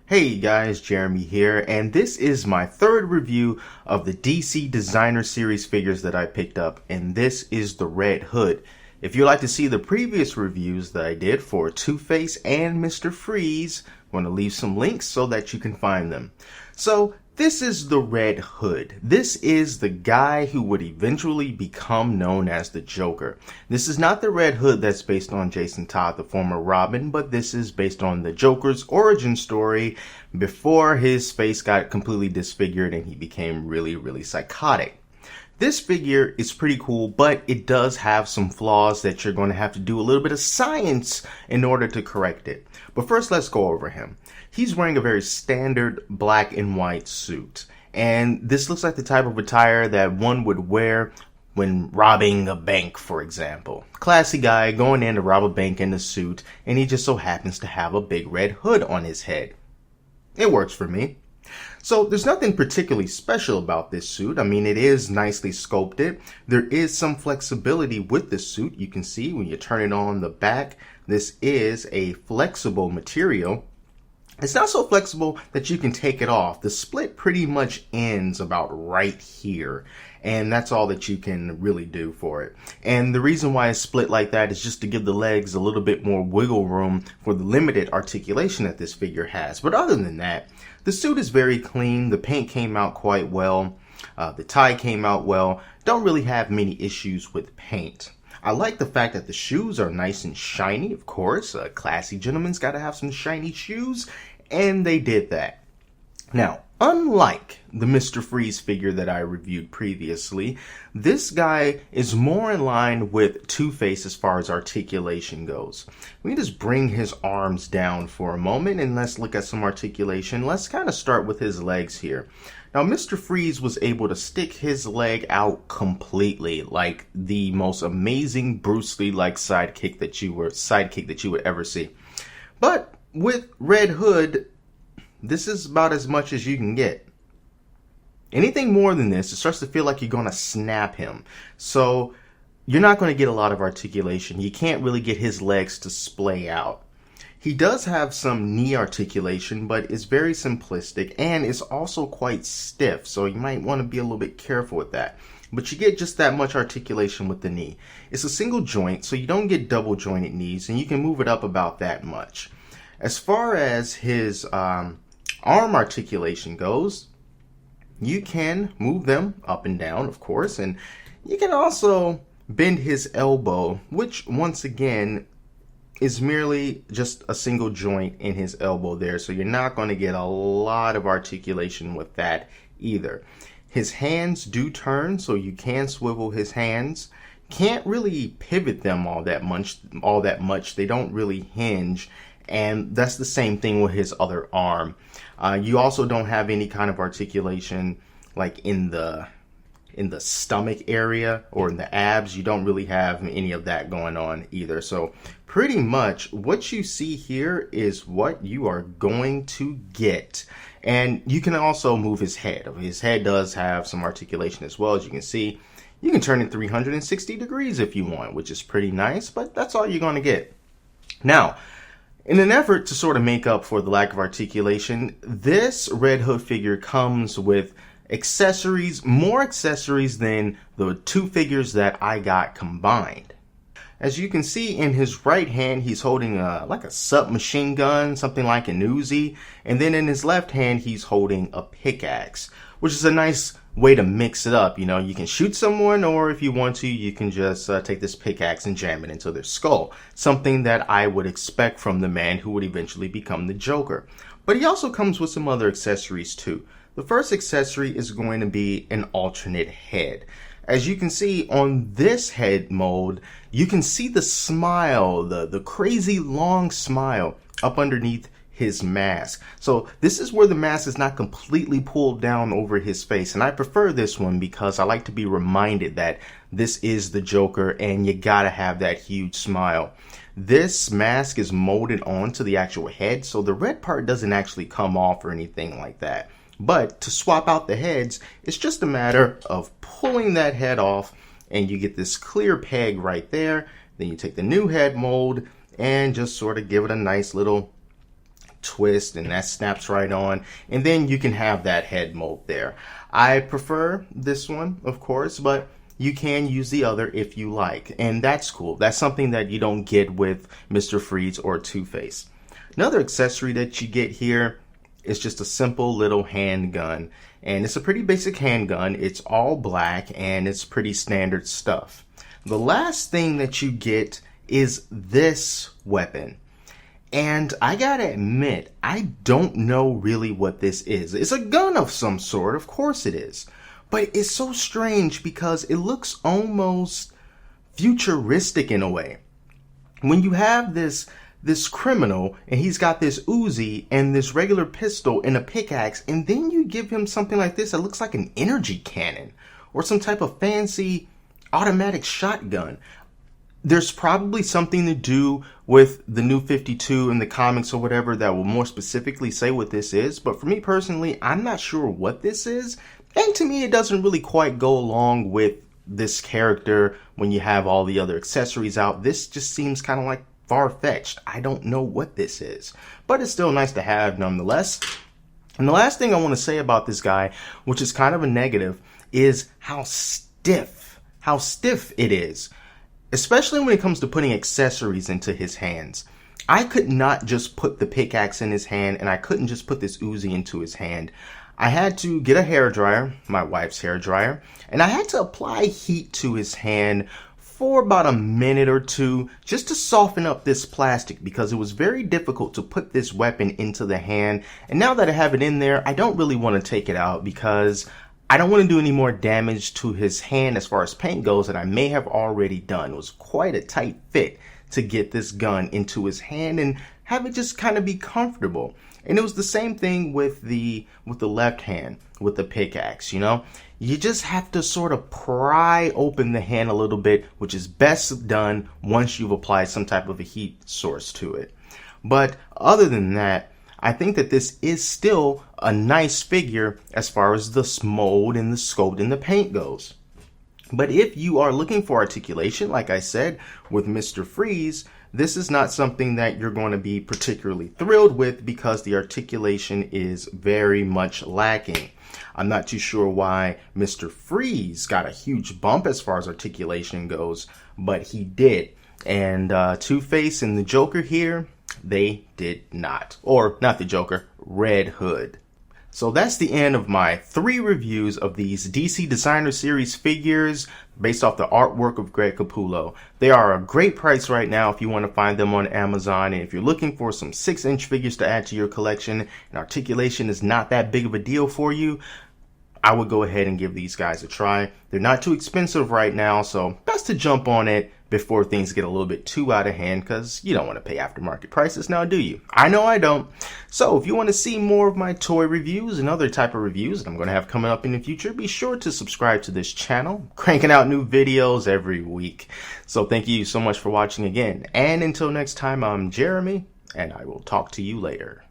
Hey guys, Jeremy here, and this is my third review of the DC Designer Series figures that I picked up, and this is the Red Hood. If you'd like to see the previous reviews that I did for Two-Face and Mr. Freeze, I'm going to leave some links so that you can find them. So, this is the Red Hood. This is the guy who would eventually become known as the Joker. This is not the Red Hood that's based on Jason Todd, the former Robin, but this is based on the Joker's origin story before his face got completely disfigured and he became really psychotic. This figure is pretty cool, but it does have some flaws that you're going to have to do a little bit of science in order to correct it. But first, let's go over him. He's wearing a very standard black and white suit. And this looks like the type of attire that one would wear when robbing a bank, for example. Classy guy going in to rob a bank in a suit, and he just so happens to have a big red hood on his head. It works for me. So there's nothing particularly special about this suit. I mean, it is nicely sculpted. There is some flexibility with this suit. You can see when you turn it on the back, this is a flexible material. It's not so flexible that you can take it off. The split pretty much ends about right here. And that's all that you can really do for it. And the reason why it's split like that is just to give the legs a little bit more wiggle room for the limited articulation that this figure has. But other than that, the suit is very clean. The paint came out quite well. The tie came out well. Don't really have many issues with paint. I like the fact that the shoes are nice and shiny, of course. A classy gentleman's got to have some shiny shoes, and they did that. Now, unlike the Mr. Freeze figure that I reviewed previously, this guy is more in line with Two-Face as far as articulation goes. We can just bring his arms down for a moment and let's look at some articulation. Let's kind of start with his legs here. Now, Mr. Freeze was able to stick his leg out completely, like the most amazing Bruce Lee-like sidekick that you would ever see. But with Red Hood, this is about as much as you can get. Anything more than this, it starts to feel like you're going to snap him. So you're not going to get a lot of articulation. You can't really get his legs to splay out. He does have some knee articulation, but it's very simplistic and it's also quite stiff. So you might want to be a little bit careful with that. But you get just that much articulation with the knee. It's a single joint, so you don't get double jointed knees, and you can move it up about that much. As far as his arm articulation goes, you can move them up and down, of course, and you can also bend his elbow, which once again is merely just a single joint in his elbow there, so you're not going to get a lot of articulation with that either. His hands do turn, so you can swivel his hands. Can't really pivot them all that much. They don't really hinge. And that's the same thing with his other arm. You also don't have any kind of articulation like in the stomach area or in the abs. You don't really have any of that going on either. So pretty much what you see here is what you are going to get. And you can also move his head. His head does have some articulation as well, as you can see. You can turn it 360 degrees if you want, which is pretty nice, but that's all you're going to get. Now, in an effort to sort of make up for the lack of articulation, this Red Hood figure comes with accessories, more accessories than the two figures that I got combined. As you can see, in his right hand, he's holding like a submachine gun, something like an Uzi, and then in his left hand, he's holding a pickaxe, which is a nice way to mix it up. You know, you can shoot someone, or if you want to, you can just take this pickaxe and jam it into their skull. Something that I would expect from the man who would eventually become the Joker. But he also comes with some other accessories too. The first accessory is going to be an alternate head. As you can see on this head mold, you can see the smile, the crazy long smile up underneath his mask. So this is where the mask is not completely pulled down over his face, and I prefer this one because I like to be reminded that this is the Joker and you gotta have that huge smile. This mask is molded onto the actual head, so the red part doesn't actually come off or anything like that. But to swap out the heads, it's just a matter of pulling that head off and you get this clear peg right there. Then you take the new head mold and just sort of give it a nice little twist and that snaps right on, and then you can have that head mold there. I prefer this one, of course, but you can use the other if you like, and that's cool. That's something that you don't get with Mr. Freeze or Two-Face. Another accessory that you get here is just a simple little handgun, and it's a pretty basic handgun. It's all black and it's pretty standard stuff. The last thing that you get is this weapon. And I gotta admit, I don't know really what this is. It's a gun of some sort, of course it is. But it's so strange because it looks almost futuristic in a way. When you have this criminal and he's got this Uzi and this regular pistol and a pickaxe, and then you give him something like this that looks like an energy cannon or some type of fancy automatic shotgun. There's probably something to do with the New 52 in the comics or whatever that will more specifically say what this is. But for me personally, I'm not sure what this is. And to me, it doesn't really quite go along with this character when you have all the other accessories out. This just seems kind of like far-fetched. I don't know what this is. But it's still nice to have nonetheless. And the last thing I want to say about this guy, which is kind of a negative, is how stiff it is. Especially when it comes to putting accessories into his hands. I could not just put the pickaxe in his hand, and I couldn't just put this Uzi into his hand. I had to get a hairdryer, my wife's hairdryer, and I had to apply heat to his hand for about a minute or two just to soften up this plastic, because it was very difficult to put this weapon into the hand. And now that I have it in there, I don't really want to take it out because I don't want to do any more damage to his hand as far as paint goes that I may have already done. It was quite a tight fit to get this gun into his hand and have it just kind of be comfortable. And it was the same thing with the left hand, with the pickaxe, you know? You just have to sort of pry open the hand a little bit, which is best done once you've applied some type of a heat source to it. But other than that, I think that this is still a nice figure as far as the mold and the sculpt and the paint goes. But if you are looking for articulation, like I said, with Mr. Freeze, this is not something that you're going to be particularly thrilled with because the articulation is very much lacking. I'm not too sure why Mr. Freeze got a huge bump as far as articulation goes, but he did. And Two-Face and the Joker here, they did not. Or, not the Joker, Red Hood. So that's the end of my 3 reviews of these DC Designer Series figures based off the artwork of Greg Capullo. They are a great price right now if you want to find them on Amazon. And if you're looking for some 6-inch figures to add to your collection and articulation is not that big of a deal for you, I would go ahead and give these guys a try. They're not too expensive right now, so best to jump on it before things get a little bit too out of hand, because you don't want to pay aftermarket prices now, do you? I know I don't. So if you want to see more of my toy reviews and other type of reviews that I'm going to have coming up in the future, be sure to subscribe to this channel. I'm cranking out new videos every week. So thank you so much for watching again. And until next time, I'm Jeremy, and I will talk to you later.